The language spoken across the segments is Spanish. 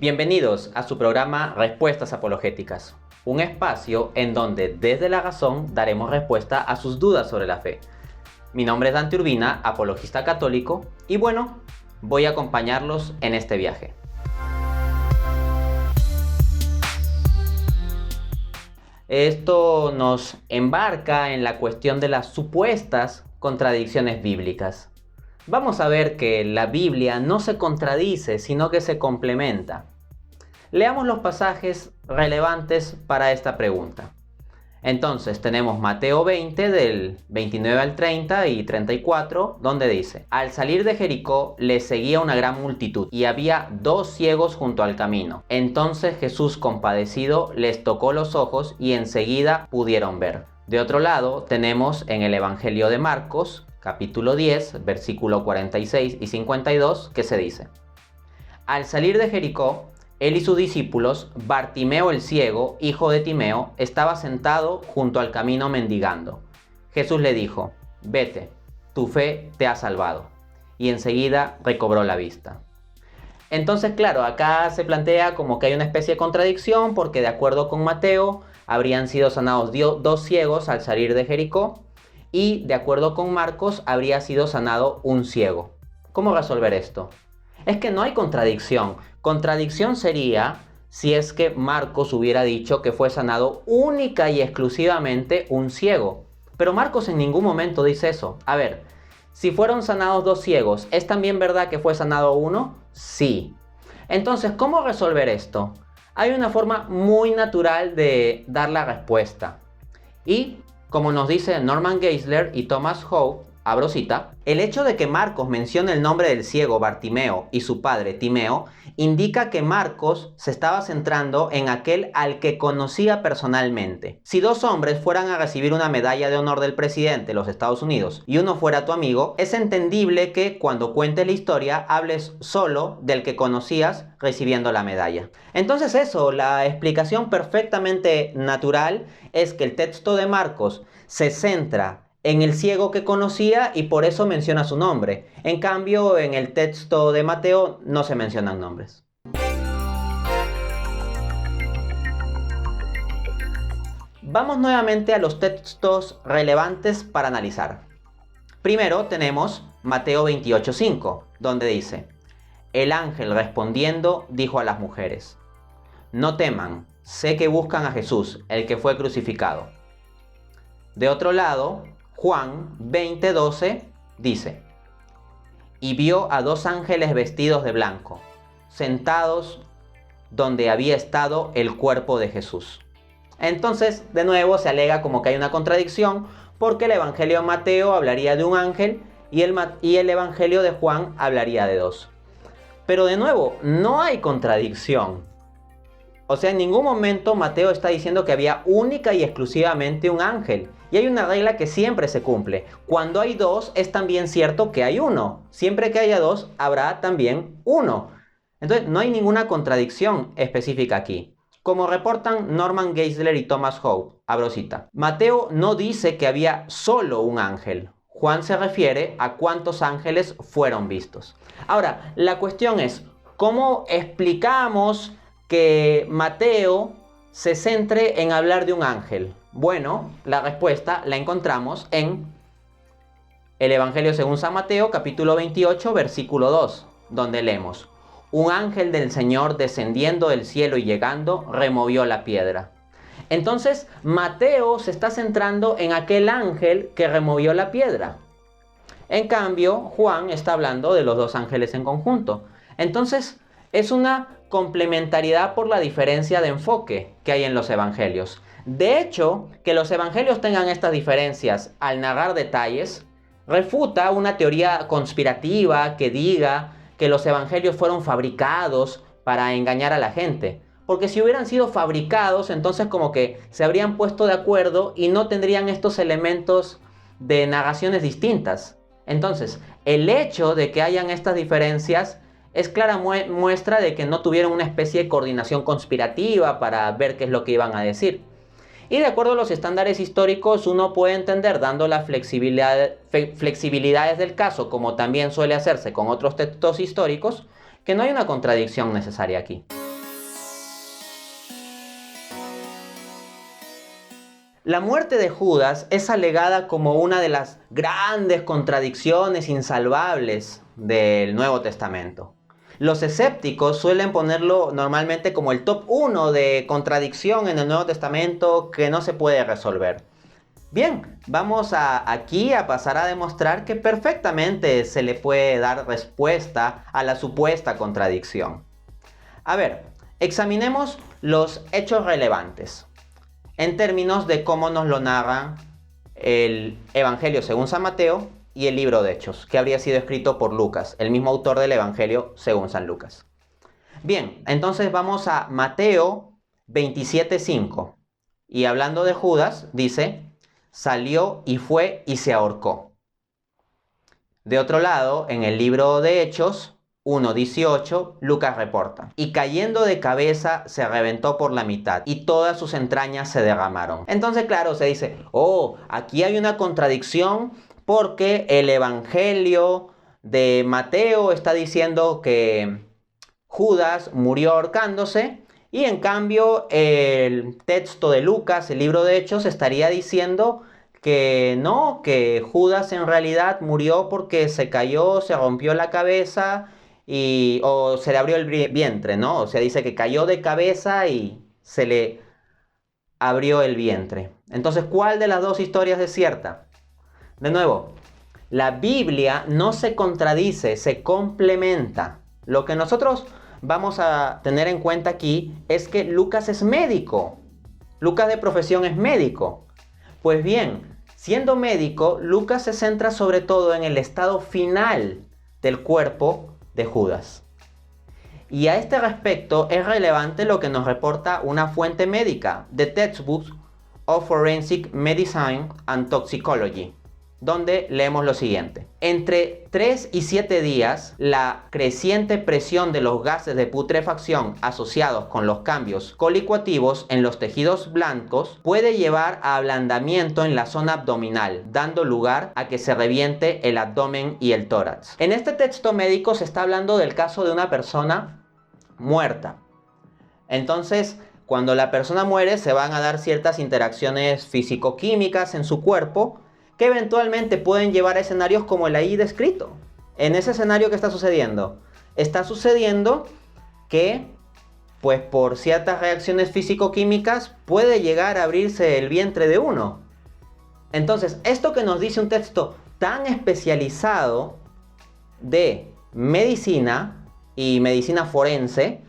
Bienvenidos a su programa Respuestas Apologéticas, un espacio en donde desde la razón daremos respuesta a sus dudas sobre la fe. Mi nombre es Dante Urbina, apologista católico, y bueno, voy a acompañarlos en este viaje. Esto nos embarca en la cuestión de las supuestas contradicciones bíblicas. Vamos a ver que la Biblia no se contradice, sino que se complementa. Leamos los pasajes relevantes para esta pregunta. Entonces tenemos Mateo 20 del 29 al 30 y 34, donde dice: Al salir de Jericó les seguía una gran multitud y había 2 ciegos junto al camino. Entonces Jesús, compadecido, les tocó los ojos y enseguida pudieron ver. De otro lado tenemos en el Evangelio de Marcos, capítulo 10, versículo 46 y 52, que se dice: Al salir de Jericó, él y sus discípulos, Bartimeo el ciego, hijo de Timeo, estaba sentado junto al camino mendigando. Jesús le dijo: Vete, tu fe te ha salvado. Y enseguida recobró la vista. Entonces, claro, acá se plantea como que hay una especie de contradicción, porque de acuerdo con Mateo, habrían sido sanados 2 ciegos al salir de Jericó, y de acuerdo con Marcos, habría sido sanado un ciego. ¿Cómo resolver esto? Es que no hay contradicción. Contradicción sería si es que Marcos hubiera dicho que fue sanado única y exclusivamente un ciego. Pero Marcos en ningún momento dice eso. A ver, si fueron sanados 2 ciegos, ¿es también verdad que fue sanado uno? Sí. Entonces, ¿cómo resolver esto? Hay una forma muy natural de dar la respuesta. Y, como nos dice Norman Geisler y Thomas Hope, abro cita: el hecho de que Marcos mencione el nombre del ciego Bartimeo y su padre Timeo indica que Marcos se estaba centrando en aquel al que conocía personalmente. Si 2 hombres fueran a recibir una medalla de honor del presidente de los Estados Unidos y uno fuera tu amigo, es entendible que cuando cuentes la historia hables solo del que conocías recibiendo la medalla. Entonces eso, la explicación perfectamente natural es que el texto de Marcos se centra en el ciego que conocía y por eso menciona su nombre. En cambio, en el texto de Mateo no se mencionan nombres. Vamos nuevamente a los textos relevantes para analizar. Primero tenemos Mateo 28:5, donde dice: El ángel respondiendo dijo a las mujeres: No teman, sé que buscan a Jesús, el que fue crucificado. De otro lado, Juan 20:12 dice: Y vio a 2 ángeles vestidos de blanco, sentados donde había estado el cuerpo de Jesús. Entonces, de nuevo, se alega como que hay una contradicción, porque el Evangelio de Mateo hablaría de un ángel y el Evangelio de Juan hablaría de 2. Pero de nuevo, no hay contradicción. O sea, en ningún momento Mateo está diciendo que había única y exclusivamente un ángel. Y hay una regla que siempre se cumple. Cuando hay 2, es también cierto que hay 1. Siempre que haya 2, habrá también 1. Entonces, no hay ninguna contradicción específica aquí. Como reportan Norman Geisler y Thomas Hope, abro cita: Mateo no dice que había solo un ángel. Juan se refiere a cuántos ángeles fueron vistos. Ahora, la cuestión es, ¿cómo explicamos que Mateo se centre en hablar de un ángel? Bueno, la respuesta la encontramos en el Evangelio según San Mateo, capítulo 28, versículo 2, donde leemos: Un ángel del Señor descendiendo del cielo y llegando, removió la piedra. Entonces, Mateo se está centrando en aquel ángel que removió la piedra. En cambio, Juan está hablando de los 2 ángeles en conjunto. Entonces, es una complementariedad por la diferencia de enfoque que hay en los evangelios. De hecho, que los evangelios tengan estas diferencias al narrar detalles, refuta una teoría conspirativa que diga que los evangelios fueron fabricados para engañar a la gente. Porque si hubieran sido fabricados, entonces como que se habrían puesto de acuerdo y no tendrían estos elementos de narraciones distintas. Entonces, el hecho de que hayan estas diferencias es clara muestra de que no tuvieron una especie de coordinación conspirativa para ver qué es lo que iban a decir. Y de acuerdo a los estándares históricos, uno puede entender, dando las flexibilidades del caso, como también suele hacerse con otros textos históricos, que no hay una contradicción necesaria aquí. La muerte de Judas es alegada como una de las grandes contradicciones insalvables del Nuevo Testamento. Los escépticos suelen ponerlo normalmente como el top 1 de contradicción en el Nuevo Testamento que no se puede resolver. Bien, vamos aquí a pasar a demostrar que perfectamente se le puede dar respuesta a la supuesta contradicción. A ver, examinemos los hechos relevantes en términos de cómo nos lo narran el Evangelio según San Mateo y el libro de Hechos, que habría sido escrito por Lucas, el mismo autor del Evangelio según San Lucas. Bien, entonces vamos a Mateo 27:5. Y hablando de Judas, dice, salió y fue y se ahorcó. De otro lado, en el libro de Hechos 1:18, Lucas reporta, y cayendo de cabeza se reventó por la mitad y todas sus entrañas se derramaron. Entonces, claro, se dice, aquí hay una contradicción porque el Evangelio de Mateo está diciendo que Judas murió ahorcándose y en cambio el texto de Lucas, el libro de Hechos, estaría diciendo que no, que Judas en realidad murió porque se cayó, se rompió la cabeza o se le abrió el vientre, ¿no? O sea, dice que cayó de cabeza y se le abrió el vientre. Entonces, ¿cuál de las dos historias es cierta? De nuevo, la Biblia no se contradice, se complementa. Lo que nosotros vamos a tener en cuenta aquí es que Lucas es médico. Lucas de profesión es médico. Pues bien, siendo médico, Lucas se centra sobre todo en el estado final del cuerpo de Judas. Y a este respecto es relevante lo que nos reporta una fuente médica, The Textbooks of Forensic Medicine and Toxicology, donde leemos lo siguiente. Entre 3 y 7 días, la creciente presión de los gases de putrefacción asociados con los cambios colicuativos en los tejidos blancos puede llevar a ablandamiento en la zona abdominal, dando lugar a que se reviente el abdomen y el tórax. En este texto médico se está hablando del caso de una persona muerta. Entonces, cuando la persona muere, se van a dar ciertas interacciones físico-químicas en su cuerpo que eventualmente pueden llevar a escenarios como el ahí descrito. En ese escenario, ¿qué está sucediendo? Está sucediendo que, pues por ciertas reacciones físico-químicas, puede llegar a abrirse el vientre de uno. Entonces, esto que nos dice un texto tan especializado de medicina y medicina forense,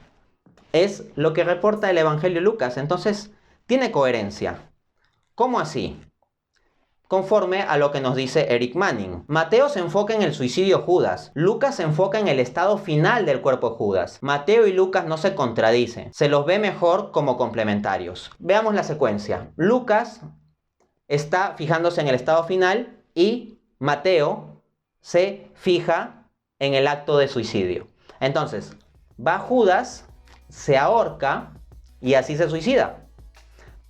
es lo que reporta el Evangelio de Lucas. Entonces, tiene coherencia. ¿Cómo así? Conforme a lo que nos dice Eric Manning. Mateo se enfoca en el suicidio de Judas. Lucas se enfoca en el estado final del cuerpo de Judas. Mateo y Lucas no se contradicen. Se los ve mejor como complementarios. Veamos la secuencia. Lucas está fijándose en el estado final y Mateo se fija en el acto de suicidio. Entonces, va Judas, se ahorca y así se suicida.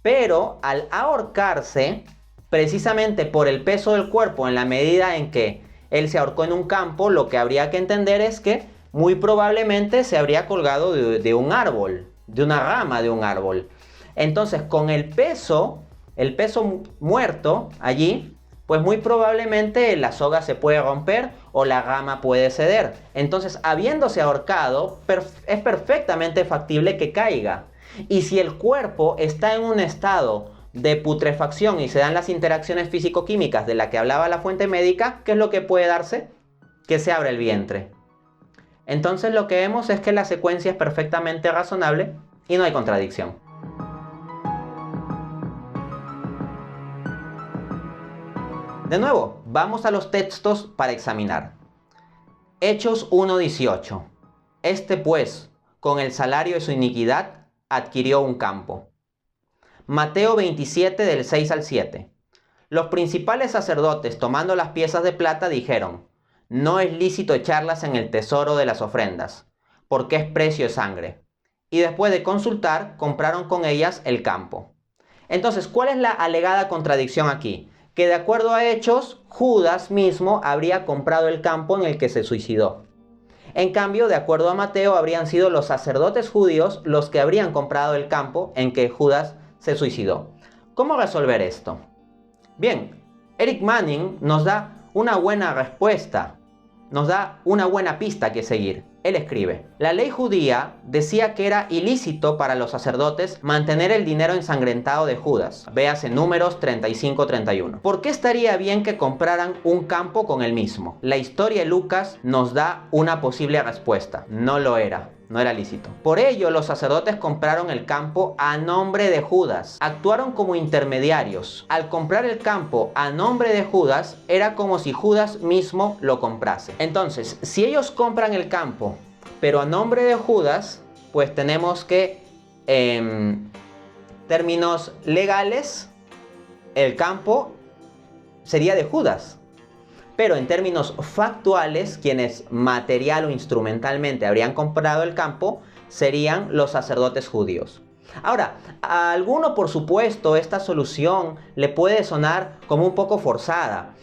Pero al ahorcarse, precisamente por el peso del cuerpo, en la medida en que él se ahorcó en un campo, lo que habría que entender es que muy probablemente se habría colgado de un árbol, de una rama de un árbol. Entonces, con el peso muerto allí, pues muy probablemente la soga se puede romper o la rama puede ceder. Entonces, habiéndose ahorcado, es perfectamente factible que caiga. Y si el cuerpo está en un estado de putrefacción y se dan las interacciones físico-químicas de la que hablaba la fuente médica, ¿qué es lo que puede darse? Que se abre el vientre. Entonces lo que vemos es que la secuencia es perfectamente razonable y no hay contradicción. De nuevo, vamos a los textos para examinar. Hechos 1:18. Este pues, con el salario de su iniquidad, adquirió un campo. Mateo 27 del 6 al 7. Los principales sacerdotes, tomando las piezas de plata, dijeron: no es lícito echarlas en el tesoro de las ofrendas, porque es precio de sangre. Y después de consultar, compraron con ellas el campo. Entonces, ¿cuál es la alegada contradicción aquí? Que de acuerdo a Hechos, Judas mismo habría comprado el campo en el que se suicidó. En cambio, de acuerdo a Mateo, habrían sido los sacerdotes judíos los que habrían comprado el campo en que Judas se suicidó. ¿Cómo resolver esto? Bien, Eric Manning nos da una buena respuesta, nos da una buena pista que seguir. Él escribe: la ley judía decía que era ilícito para los sacerdotes mantener el dinero ensangrentado de Judas. Véase Números 35-31. ¿Por qué estaría bien que compraran un campo con el mismo? La historia de Lucas nos da una posible respuesta. No lo era. No era lícito. Por ello, los sacerdotes compraron el campo a nombre de Judas. Actuaron como intermediarios. Al comprar el campo a nombre de Judas, era como si Judas mismo lo comprase. Entonces, si ellos compran el campo, pero a nombre de Judas, pues tenemos que, en términos legales, el campo sería de Judas. Pero en términos factuales, quienes material o instrumentalmente habrían comprado el campo serían los sacerdotes judíos. Ahora, a alguno, por supuesto, esta solución le puede sonar como un poco forzada.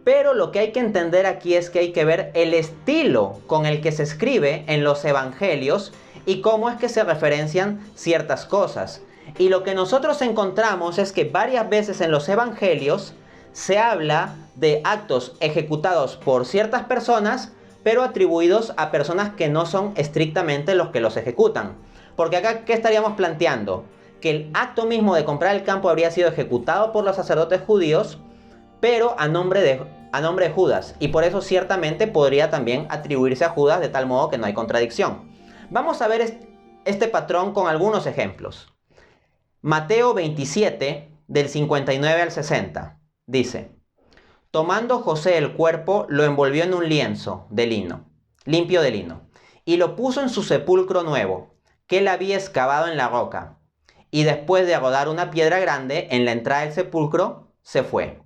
Pero lo que hay que entender aquí es que hay que ver el estilo con el que se escribe en los evangelios y cómo es que se referencian ciertas cosas. Y lo que nosotros encontramos es que varias veces en los evangelios se habla de actos ejecutados por ciertas personas, pero atribuidos a personas que no son estrictamente los que los ejecutan. Porque acá, ¿qué estaríamos planteando? Que el acto mismo de comprar el campo habría sido ejecutado por los sacerdotes judíos, pero a nombre de Judas. Y por eso ciertamente podría también atribuirse a Judas, de tal modo que no hay contradicción. Vamos a ver este patrón con algunos ejemplos. Mateo 27, del 59 al 60. Dice: tomando José el cuerpo, lo envolvió en un lienzo de lino, limpio de lino, y lo puso en su sepulcro nuevo, que él había excavado en la roca. Y después de rodar una piedra grande en la entrada del sepulcro, se fue.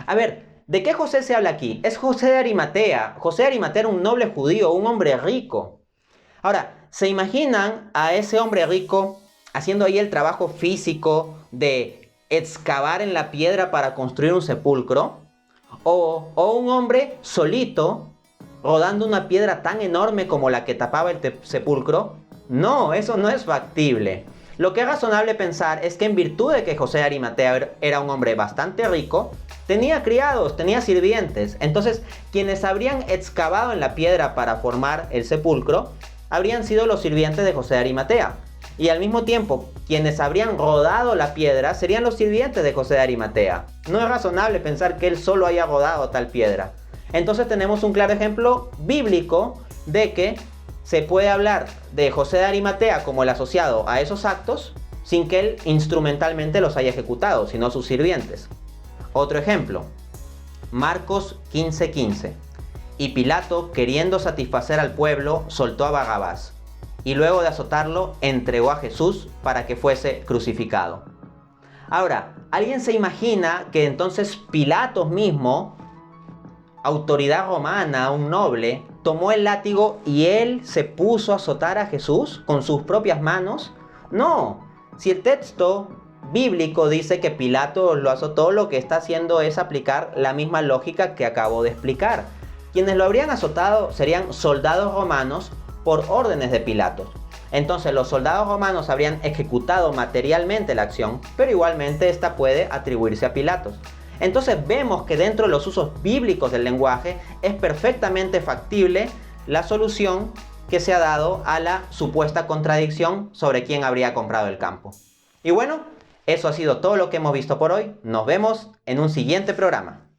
A ver, ¿de qué José se habla aquí? Es José de Arimatea. José de Arimatea era un noble judío, un hombre rico. Ahora, ¿se imaginan a ese hombre rico haciendo ahí el trabajo físico de excavar en la piedra para construir un sepulcro? O un hombre solito rodando una piedra tan enorme como la que tapaba el sepulcro. No, eso no es factible. Lo que es razonable pensar es que en virtud de que José de Arimatea era un hombre bastante rico, tenía criados, tenía sirvientes. Entonces, quienes habrían excavado en la piedra para formar el sepulcro habrían sido los sirvientes de José de Arimatea. Y al mismo tiempo, quienes habrían rodado la piedra serían los sirvientes de José de Arimatea. No es razonable pensar que él solo haya rodado tal piedra. Entonces tenemos un claro ejemplo bíblico de que se puede hablar de José de Arimatea como el asociado a esos actos sin que él instrumentalmente los haya ejecutado, sino sus sirvientes. Otro ejemplo, Marcos 15:15. Y Pilato, queriendo satisfacer al pueblo, soltó a Barrabás, y luego de azotarlo, entregó a Jesús para que fuese crucificado. Ahora, ¿alguien se imagina que entonces Pilato mismo, autoridad romana, un noble, tomó el látigo y él se puso a azotar a Jesús con sus propias manos? No, si el texto bíblico dice que Pilato lo azotó, lo que está haciendo es aplicar la misma lógica que acabo de explicar. Quienes lo habrían azotado serían soldados romanos por órdenes de Pilato. Entonces los soldados romanos habrían ejecutado materialmente la acción, pero igualmente esta puede atribuirse a Pilatos. Entonces vemos que dentro de los usos bíblicos del lenguaje es perfectamente factible la solución que se ha dado a la supuesta contradicción sobre quién habría comprado el campo. Y bueno, eso ha sido todo lo que hemos visto por hoy. Nos vemos en un siguiente programa.